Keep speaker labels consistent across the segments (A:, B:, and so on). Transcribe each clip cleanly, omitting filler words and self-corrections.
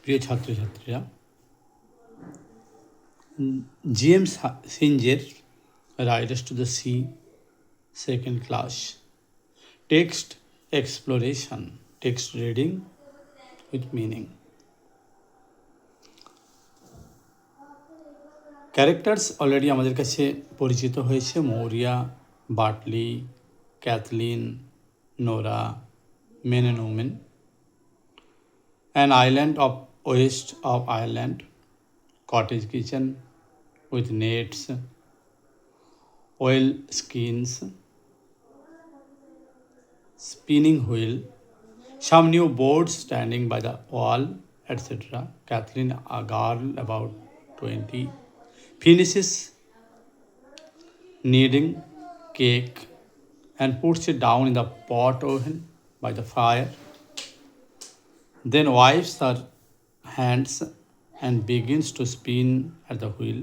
A: প্রিয় ছাত্রছাত্রীরা, জেমস সিঞ্জের riders to the sea second class text exploration, text reading with meaning. Characters already আমাদের কাছে পরিচিত হয়েছে: Maurya, Bartley, Cathleen, Nora, men and women. An island of west of Ireland, cottage kitchen with nets, oil skins, spinning wheel, some new boards standing by the wall, etc. Kathleen, a girl about 20, finishes kneading cake and puts it down in the pot oven by the fire, then wipes her hands and begins to spin at the wheel.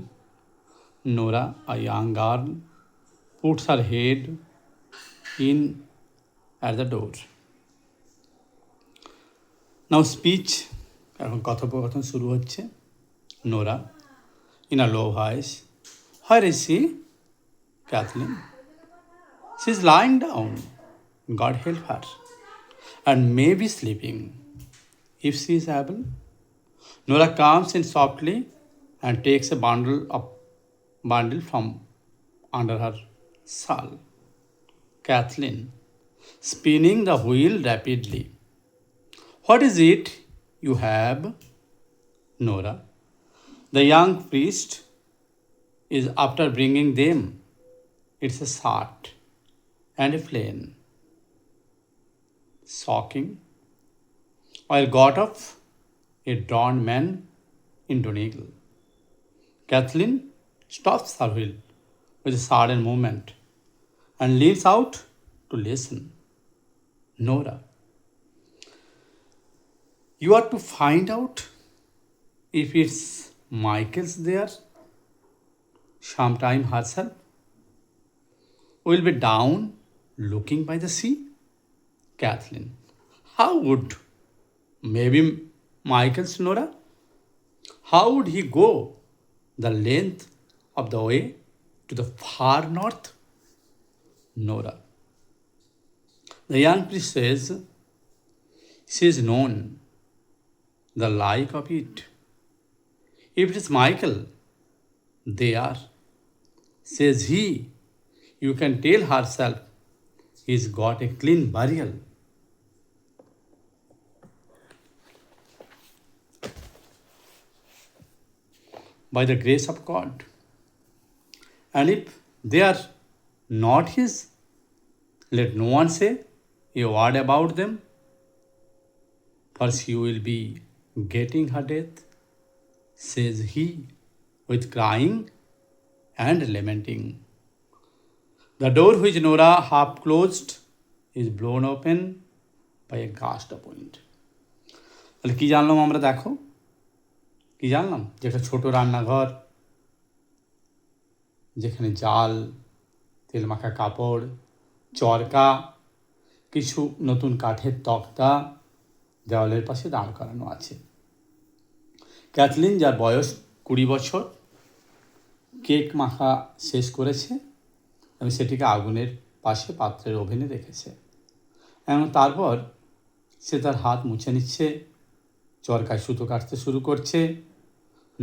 A: Nora, a young girl, puts her head in at the door. Now speech, এখন কথোপকথন শুরু হচ্ছে। Nora, in a low voice, where is she? Kathleen, she's lying down. God help her. And maybe sleeping, if she is able. Nora comes in softly and takes a bundle from under her shawl. Kathleen, spinning the wheel rapidly. What is it you have? Nora, the young priest is after bringing them. It's a shirt and a plain. Shocking. While got up a drawn man in Donegal. Kathleen stops her wheel with a sudden movement and leans out to listen. Nora, you are to find out if it's Michael's there. Sometime herself will be down looking by the sea. Kathleen, how would? Maybe Michael's, Nora? How would he go the length of the way to the far north? Nora, the young priest says, she is known the like of it. If it is Michael, they are. Says he, you can tell herself he's got a clean burial. By the grace of God. And if they are not his, let no one say a word about them, for she will be getting her death, says he, with crying and lamenting. The door which Nora half closed is blown open by a gust of wind. তাহলে কী জানলাম আমরা? দেখো, কী জানলাম? যে একটা ছোটো রান্নাঘর, যেখানে জাল, তেল মাখা কাপড়, চরকা, কিছু নতুন কাঠের তক্তা দেওয়ালের পাশে দাঁড় করানো আছে। ক্যাথলিন, যার বয়স 20 বছর, কেক মাখা শেষ করেছে এবং সেটিকে আগুনের পাশে পাত্রের ওভেনে রেখেছে এবং তারপর সে তার হাত মুছে নিচ্ছে, চরকায় সুতো কাটতে শুরু করছে।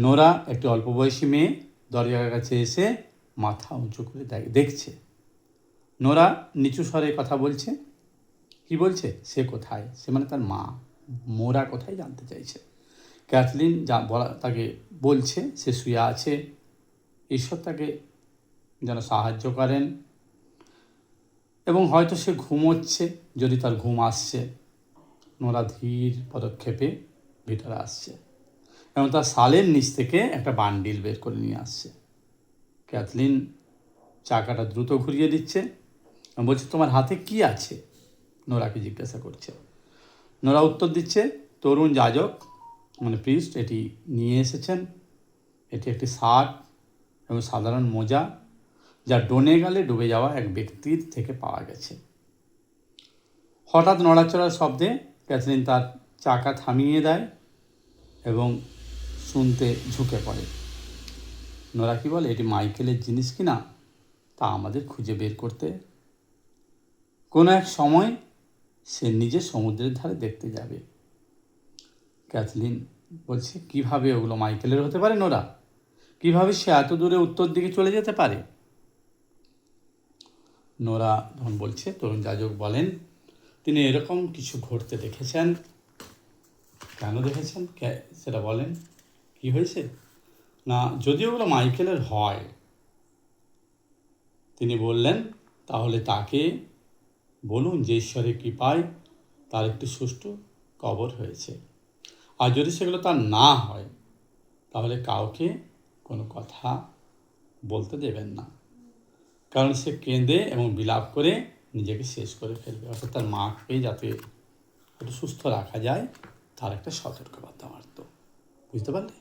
A: নোরা, একটি অল্প বয়সী মেয়ে, দরজার কাছে এসে মাথা উঁচু করে দেখছে। নোরা নিচু স্বরে কথা বলছে। কি বলছে? সে কোথায়? সে মানে তার মা। মোরা কোথায় জানতে চাইছে। ক্যাথলিন তাকে বলছে সে শুয়ে আছে, ঈশ্বর তাকে যেন সাহায্য করেন এবং হয়তো সে ঘুমোচ্ছে, যদি তার ঘুম আসছে। নোরা ধীর পদক্ষেপে ভিতরে আসছে এবং তার শালের নিচ থেকে একটা বান্ডিল বের করে নিয়ে আসছে। ক্যাথলিন চাকাটা দ্রুত ঘুরিয়ে দিচ্ছে এবং বলছে, তোমার হাতে কি আছে? নোরাকে জিজ্ঞাসা করছে। নোরা উত্তর দিচ্ছে, তরুণ যাজক মানে প্রিস্ট এটি নিয়ে এসেছেন। এটি একটি শার্ট এবং সাধারণ মোজা, যা ডোনেগালে ডুবে যাওয়া এক ব্যক্তির থেকে পাওয়া গেছে। হঠাৎ নড়াচড়ার শব্দে ক্যাথলিন তার চাকা থামিয়ে দেয় এবং শুনতে ঝুঁকে পড়ে। নোরা কি বলে, এটি মাইকেলের জিনিস কি না তা আমাদের খুঁজে বের করতে। কোনো এক সময় সে নিজে সমুদ্রের ধারে দেখতে যাবে। ক্যাথলিন বলছে, কিভাবে ওগুলো মাইকেলের হতে পারে নোরা? কিভাবে সে এত দূরে উত্তর দিকে চলে যেতে পারে? নোরা তখন বলছে, তরুণ যাজক বলেন, তিনি এরকম কিছু ঘটতে দেখেছেন। কেন দেখেছেন সেটা বলেন, কি হয়েছে না, যদি ওগুলো মাইকেলের হয়, তিনি বললেন, তাহলে তাকে বলুন যে ঈশ্বরের কৃপায় তার একটি সুষ্ঠু কবর হয়েছে। আর যদি সেগুলো তার না হয়, তাহলে কাউকে কোনো কথা বলতে দেবেন না, কারণ সে কেঁদে এবং বিলাপ করে নিজেকে শেষ করে ফেলবে। অর্থাৎ তার মাকে যাতে একটু সুস্থ রাখা যায় তার একটা সতর্কবার্তা মারত। বুঝতে পারলে?